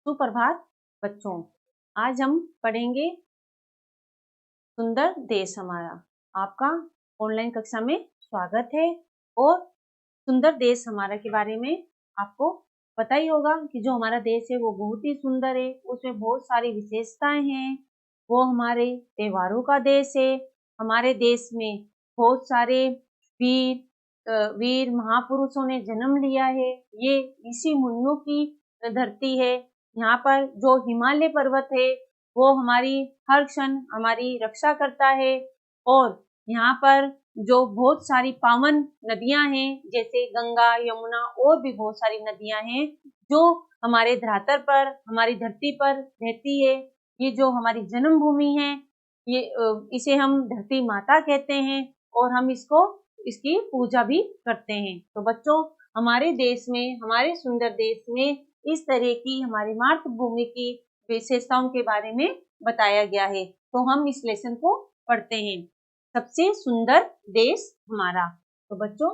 सुप्रभात बच्चों। आज हम पढ़ेंगे सुंदर देश हमारा। आपका ऑनलाइन कक्षा में स्वागत है। और सुंदर देश हमारा के बारे में आपको पता ही होगा कि जो हमारा देश है वो बहुत ही सुंदर है, उसमें बहुत सारी विशेषताएं हैं। वो हमारे त्योहारों का देश है। हमारे देश में बहुत सारे वीर महापुरुषों ने जन्म लिया है। ये ऋषि मुनियों की धरती है। यहाँ पर जो हिमालय पर्वत है वो हमारी हर क्षण हमारी रक्षा करता है। और यहाँ पर जो बहुत सारी पावन नदियां हैं, जैसे गंगा, यमुना और भी बहुत सारी नदियां हैं जो हमारे धरातल पर, हमारी धरती पर रहती है। ये जो हमारी जन्मभूमि है, ये इसे हम धरती माता कहते हैं और हम इसकी पूजा भी करते हैं। तो बच्चों, हमारे देश में, हमारे सुंदर देश में इस तरह की हमारी मातृभूमि की विशेषताओं के बारे में बताया गया है। तो हम इस लेसन को पढ़ते हैं। सबसे सुंदर देश हमारा। तो बच्चों,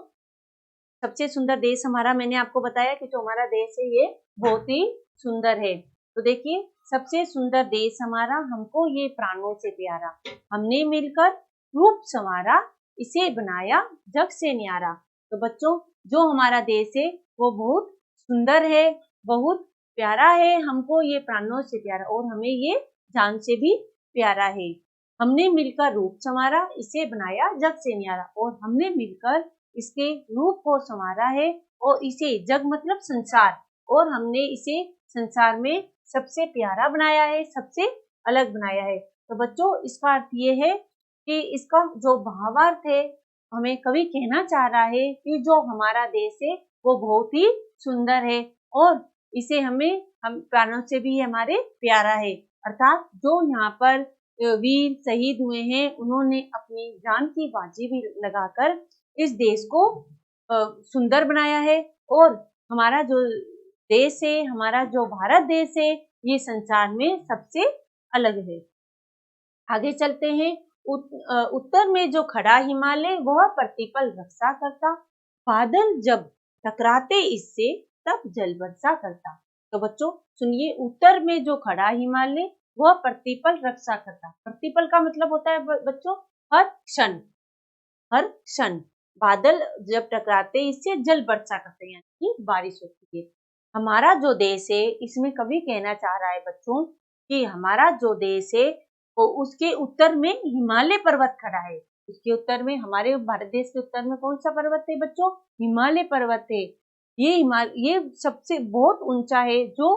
सबसे सुंदर देश हमारा, मैंने आपको बताया कि जो हमारा देश है ये बहुत ही सुंदर है। तो देखिए, सबसे सुंदर देश हमारा, हमको ये प्राणों से प्यारा, हमने मिलकर रूप संवारा, इसे बनाया जग से न्यारा। तो बच्चों, जो हमारा देश है वो बहुत सुंदर है, बहुत प्यारा है, हमको ये प्राणों से प्यारा और हमें ये जान से भी प्यारा है। हमने मिलकर रूप संवारा, इसे बनाया जग से न्यारा। और हमने मिलकर इसके रूप को संवारा है और इसे, जग मतलब संसार, और हमने इसे संसार में सबसे प्यारा बनाया है, सबसे अलग बनाया है। तो बच्चों, इसका अर्थ ये है कि इसका जो भावार्थ है, हमें कवि कहना चाह रहा है कि जो हमारा देश है वो बहुत ही सुंदर है और इसे हम प्राणों से भी हमारे प्यारा है। अर्थात जो यहाँ पर वीर शहीद हुए हैं, उन्होंने अपनी जान की बाजी भी लगाकर इस देश को सुंदर बनाया है। और हमारा जो देश है, हमारा जो भारत देश है, ये संसार में सबसे अलग है। आगे चलते हैं। उत्तर में जो खड़ा हिमालय, वह प्रतिपल रक्षा करता, बादल जब टकराते इससे तब जल वर्षा करता। तो बच्चों सुनिए, उत्तर में जो खड़ा हिमालय वह प्रतिपल रक्षा करता। प्रतिपल का मतलब होता है बच्चों हर क्षण, हर क्षण। बादल जब टकराते इससे जल वर्षा करते हैं, यानी कि बारिश होती है। हमारा जो देश है, इसमें कवि कहना चाह रहा है बच्चों कि हमारा जो देश है वो उसके उत्तर में हिमालय पर्वत खड़ा है। उसके उत्तर में, हमारे भारत देश के उत्तर में कौन सा पर्वत है बच्चों? हिमालय पर्वत है। ये सबसे बहुत ऊंचा है, जो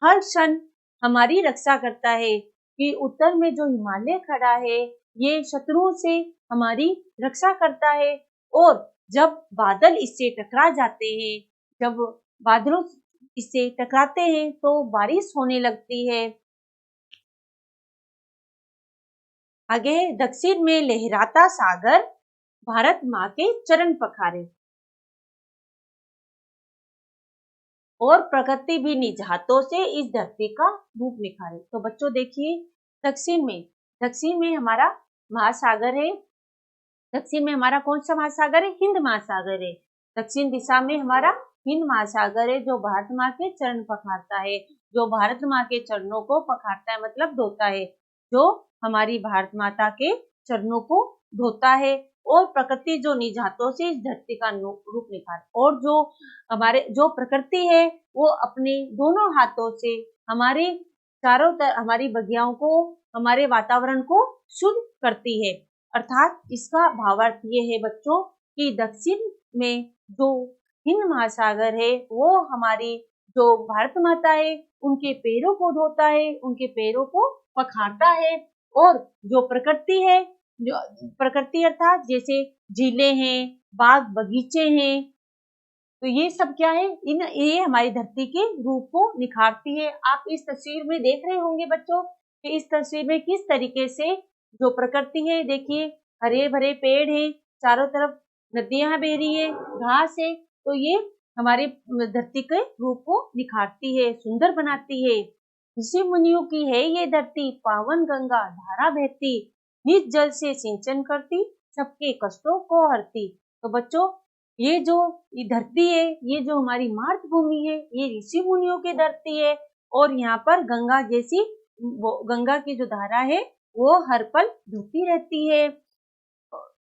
हर क्षण हमारी रक्षा करता है। कि उत्तर में जो हिमालय खड़ा है, ये शत्रुओं से हमारी रक्षा करता है। और जब बादल इससे टकरा जाते हैं, जब बादलों इससे टकराते हैं तो बारिश होने लगती है। आगे, दक्षिण में लहराता सागर, भारत माँ के चरण पखारे, और प्रकृति भी निज हाथों से इस धरती का रूप निखारे। तो बच्चों देखिए, दक्षिण में हमारा महासागर है। दक्षिण में हमारा कौन सा महासागर है? हिंद महासागर है। दक्षिण दिशा में हमारा हिंद महासागर है, जो भारत माँ के चरण पखारता है। जो भारत माँ के चरणों को पखारता है मतलब धोता है, जो हमारी भारत माता के चरणों को धोता है। और प्रकृति जो निज हाथों से इस धरती का रूप निखार, और जो प्रकृति है वो अपने दोनों हाथों से हमारे चारों तरफ, हमारी बगियाओं को, हमारे वातावरण को शुद्ध करती है। अर्थात इसका भावार्थ ये है बच्चों कि दक्षिण में जो हिंद महासागर है वो हमारी जो भारत माता है उनके पैरों को धोता है, उनके पैरों को पखारता है। और जो प्रकृति है, जो प्रकृति अर्थात जैसे झीलें हैं, बाग बगीचे हैं, तो ये सब क्या है? ये हमारी धरती के रूप को निखारती है। आप इस तस्वीर में देख रहे होंगे बच्चों कि इस तस्वीर में किस तरीके से जो प्रकृति है, देखिए हरे भरे पेड़ हैं, चारों तरफ नदियां बह रही है, घास है। तो ये हमारी धरती के रूप को निखारती है, सुंदर बनाती है। ऋषि मुनियों की है ये धरती, पावन गंगा धारा बहती, निज जल से सिंचन करती, सबके कष्टों को हरती। तो बच्चों, ये जो धरती है, ये जो हमारी मातृभूमि है, ये ऋषि मुनियों की धरती है। और यहाँ पर गंगा जैसी गंगा की जो धारा है वो हर पल बहती रहती है।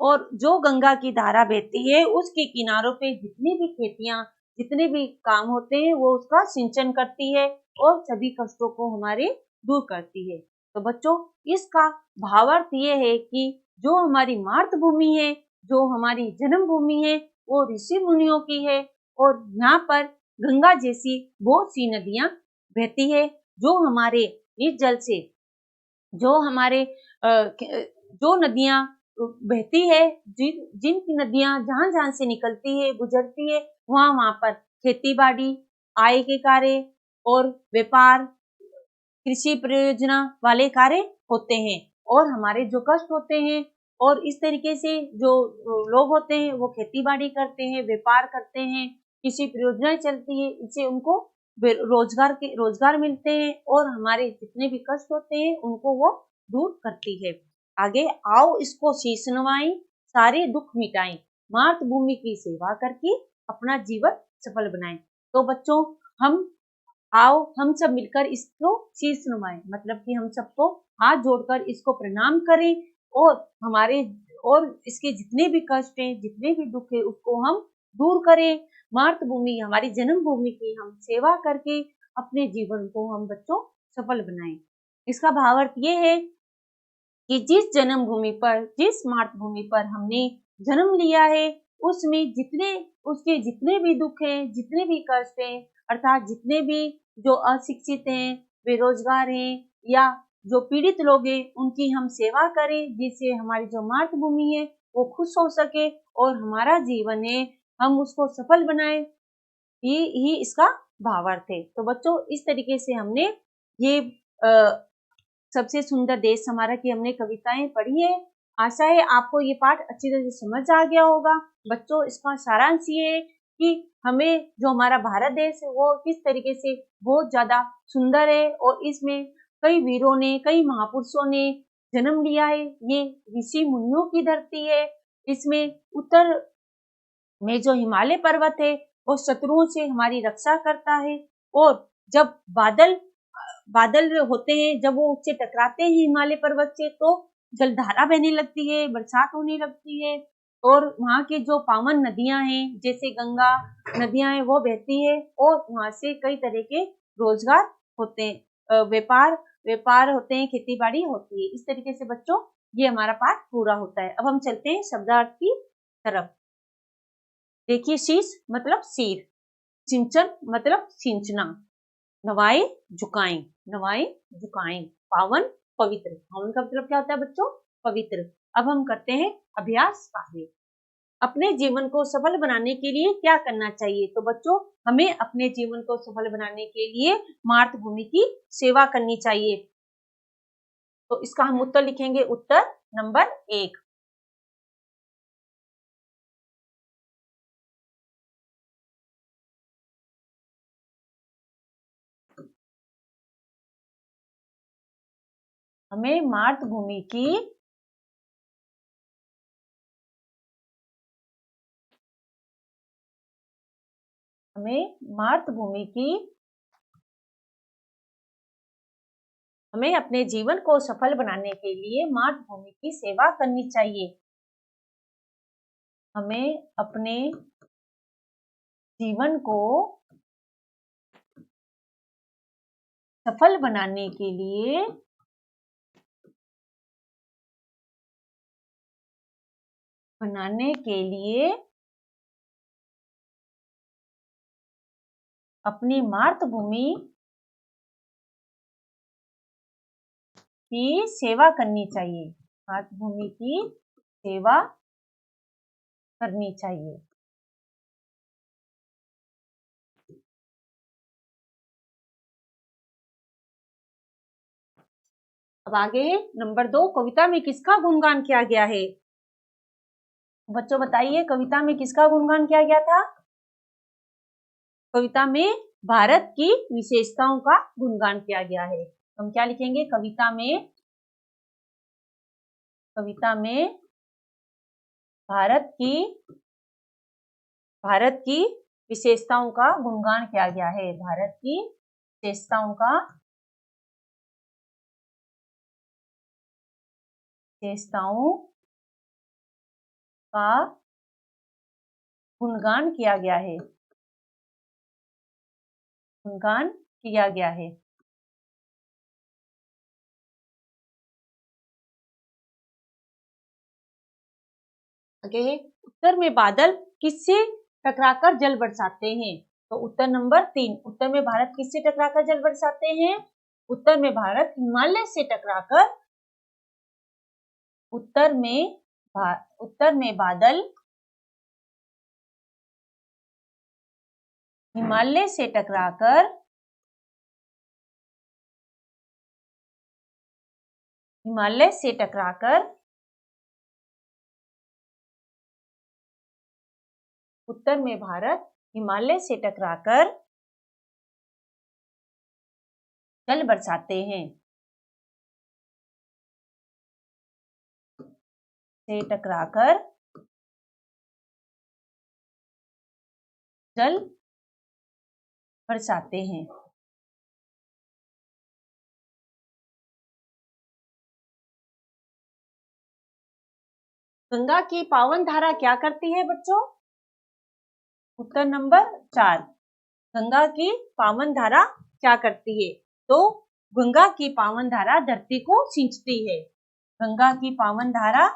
और जो गंगा की धारा बहती है उसके किनारों पे जितनी भी खेतियां, जितने भी काम होते हैं वो उसका सिंचन करती है और सभी कष्टों को हमारे दूर करती है। तो बच्चों, इसका भावार्थ ये है कि जो हमारी मातृभूमि है, जो हमारी जन्म भूमि है, वो ऋषि मुनियों की है और यहाँ पर गंगा जैसी बहुत सी नदियां बहती है, जो हमारे इस जल से, जो हमारे जो नदियां बहती है, जिनकी नदियां जहां जहां से निकलती है, गुजरती है, वहां पर खेती बाड़ी, आय के कार्य और व्यापार, कृषि प्रयोजना वाले कार्य होते हैं। और हमारे जो कष्ट होते हैं और इस तरीके से जो लोग होते हैं वो खेती बाड़ी करते हैं, व्यापार करते हैं, कृषि परियोजनाएं चलती है, इससे उनको रोजगार मिलते हैं और हमारे जितने भी कष्ट होते हैं उनको वो दूर करती है। आगे आओ इसको शीश नवाएं, सारे दुख मिटाएं, मातृभूमि की सेवा करके अपना जीवन सफल बनाएं। तो बच्चों, आओ हम सब मिलकर इसको शीश नवाएं, मतलब कि हम सबको हाथ जोड़कर इसको प्रणाम करें और इसके जितने भी कष्ट हैं, जितने भी दुख है, उसको हम दूर करें। मातृभूमि, हमारी जन्म भूमि की हम सेवा करके अपने जीवन को हम बच्चों सफल बनाएं। इसका भावार्थ ये है कि जिस जन्म भूमि पर, जिस मातृभूमि पर हमने जन्म लिया है, उसके जितने भी दुख हैं, जितने भी कष्ट हैं, अर्थात जितने भी जो अशिक्षित हैं, बेरोजगार हैं या जो पीड़ित लोग हैं, उनकी हम सेवा करें, जिससे हमारी जो मातृभूमि है वो खुश हो सके और हमारा जीवन है हम उसको सफल बनाएं। ही इसका भावार्थ है। तो बच्चों, इस तरीके से हमने ये सबसे सुंदर देश हमारा की हमने कविताएं पढ़ी है। आशा है आपको ये पाठ अच्छी तरह से समझ आ गया होगा। बच्चों, इसका सारांश ये है कि हमें जो हमारा भारत देश है वो किस तरीके से बहुत ज्यादा सुंदर है और इसमें कई वीरों ने, कई महापुरुषों ने जन्म लिया है। ये ऋषि मुनियों की धरती है। इसमें उत्तर में जो हिमालय पर्वत है वो शत्रुओं से हमारी रक्षा करता है और जब बादल होते हैं, जब वो उससे टकराते हैं हिमालय पर्वत से, तो जलधारा बहने लगती है, बरसात होने लगती है और वहाँ की जो पावन नदियां हैं, जैसे गंगा नदियां हैं, वो बहती है और वहाँ से कई तरह के रोजगार होते हैं, व्यापार होते हैं, खेती बाड़ी होती है। इस तरीके से बच्चों ये हमारा पाठ पूरा होता है। अब हम चलते हैं शब्दार्थ की तरफ। देखिए, शीश मतलब सिर, सिंचन मतलब सिंचना, नवाए झुकाएं, नवाए झुकाएं, पावन पवित्र, पावन का मतलब क्या होता है बच्चों? पवित्र। अब हम करते हैं अभ्यास कार्य। अपने जीवन को सफल बनाने के लिए क्या करना चाहिए? तो बच्चों, हमें अपने जीवन को सफल बनाने के लिए मातृभूमि की सेवा करनी चाहिए। तो इसका हम उत्तर लिखेंगे, उत्तर नंबर 1। हमें मातृभूमि की हमें अपने जीवन को सफल बनाने के लिए मातृभूमि की सेवा करनी चाहिए। हमें अपने जीवन को सफल बनाने के लिए अपनी मातृभूमि की सेवा करनी चाहिए। मातृभूमि की सेवा करनी चाहिए। अब आगे नंबर 2, कविता में किसका गुणगान किया गया है? बच्चों बताइए, कविता में किसका गुणगान किया गया था? कविता में भारत की विशेषताओं का गुणगान किया गया है। हम क्या लिखेंगे? कविता में भारत की विशेषताओं का गुणगान किया गया है। भारत की चेष्टाओं का गुणगान किया गया है। गुणगान किया गया है। आगे है, उत्तर में बादल किससे टकराकर जल बरसाते हैं? तो उत्तर नंबर 3, उत्तर में भारत किससे टकराकर जल बरसाते हैं? उत्तर में भारत हिमालय से टकराकर, उत्तर में बादल हिमालय से टकराकर उत्तर में भारत हिमालय से टकराकर जल बरसाते हैं। से टकराकर जल बरसाते हैं। गंगा की पावन धारा क्या करती है बच्चों? उत्तर नंबर 4, गंगा की पावन धारा क्या करती है? तो गंगा की पावन धारा धरती को सिंचती है। गंगा की पावन धारा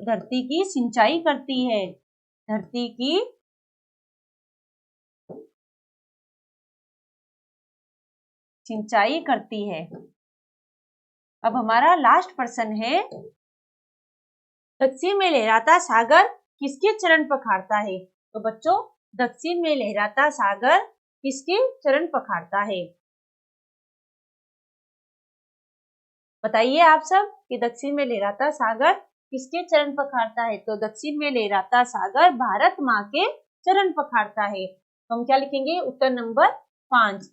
धरती की सिंचाई करती है। धरती की सिंचाई करती है। अब हमारा लास्ट प्रश्न है, दक्षिण में लहराता सागर किसके चरण पखारता है? तो बच्चों, दक्षिण में लहराता सागर किसके चरण पखारता है? बताइए आप सब कि दक्षिण में लहराता सागर किसके चरण पखारता है? तो दक्षिण में लहराता सागर भारत माँ के चरण पखारता है। तो हम क्या लिखेंगे? उत्तर नंबर 5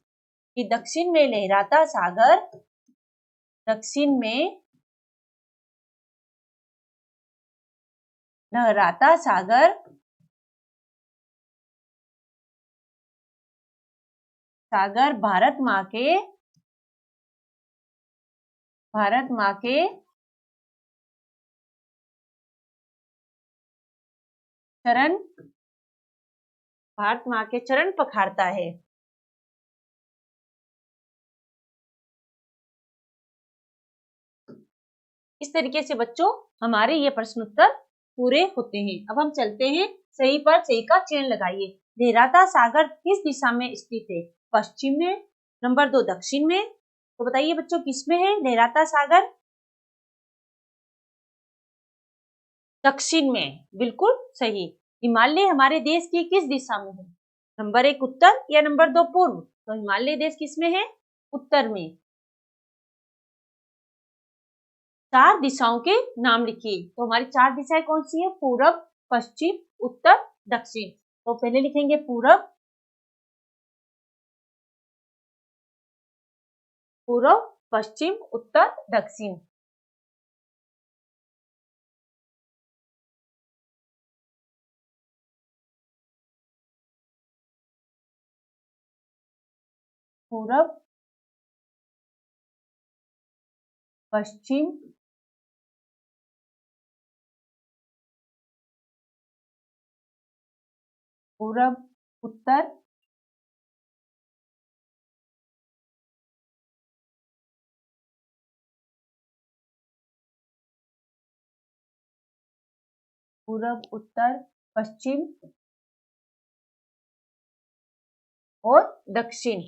कि दक्षिण में लहराता सागर भारत माँ के चरण पखारता है। इस तरीके से बच्चों हमारे ये प्रश्न उत्तर पूरे होते हैं। अब हम चलते हैं सही पर सही का चयन लगाइए। लहराता सागर किस दिशा में स्थित है? पश्चिम में, नंबर 2 दक्षिण में। तो बताइए बच्चों किस में है लहराता सागर? दक्षिण में, बिल्कुल सही। हिमालय हमारे देश की किस दिशा में है? नंबर 1 उत्तर या नंबर 2 पूर्व? तो हिमालय देश किस में है? उत्तर में। 4 दिशाओं के नाम लिखिए। तो हमारी 4 दिशाएं कौन सी है? पूरब, पश्चिम, उत्तर, दक्षिण। तो पहले लिखेंगे पूरब, पश्चिम, उत्तर, दक्षिण। पूरब, पश्चिम, पूरब, उत्तर, पूरब, उत्तर, पश्चिम और दक्षिण।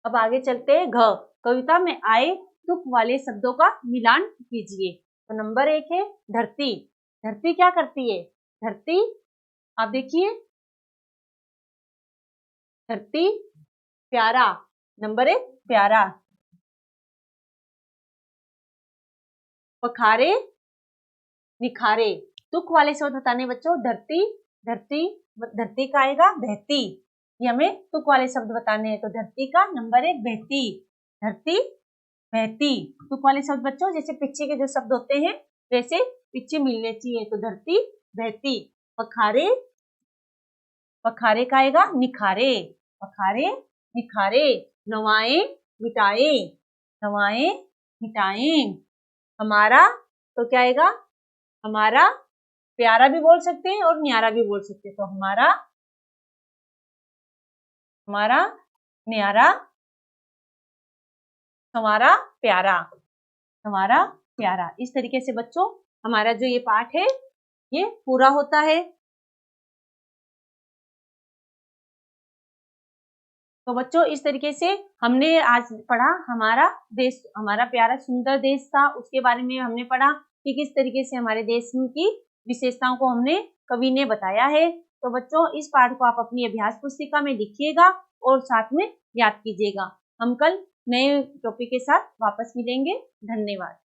अब आगे चलते हैं। घ, कविता में आए तुक वाले शब्दों का मिलान कीजिए। तो नंबर 1 है धरती। धरती क्या करती है? धरती, आप देखिए, धरती प्यारा, नंबर 1 प्यारा। पखारे, निखारे। तुक वाले शब्द बताने बच्चों। धरती, धरती का आएगा बहती। ये हमें तुक वाले शब्द बताने हैं। तो धरती का नंबर 1 बहती, धरती बहती। तुक वाले शब्द बच्चों जैसे पीछे के जो शब्द होते हैं वैसे पीछे मिलने चाहिए। तो धरती बहती। पखारे, पखारे का आएगा निखारे, पखारे निखारे। नवाएं मिटाए, नवाएं मिटाए। हमारा, तो क्या आएगा, हमारा प्यारा भी बोल सकते हैं और न्यारा भी बोल सकते हैं। तो हमारा, हमारा न्यारा, हमारा प्यारा, हमारा प्यारा। इस तरीके से बच्चों हमारा जो ये पाठ है ये पूरा होता है। तो बच्चों इस तरीके से हमने आज पढ़ा हमारा देश, हमारा प्यारा सुंदर देश था, उसके बारे में हमने पढ़ा कि किस तरीके से हमारे देश की विशेषताओं को हमने कवि ने बताया है। तो बच्चों इस पाठ को आप अपनी अभ्यास पुस्तिका में लिखिएगा और साथ में याद कीजिएगा। हम कल नए टॉपिक के साथ वापस मिलेंगे। धन्यवाद।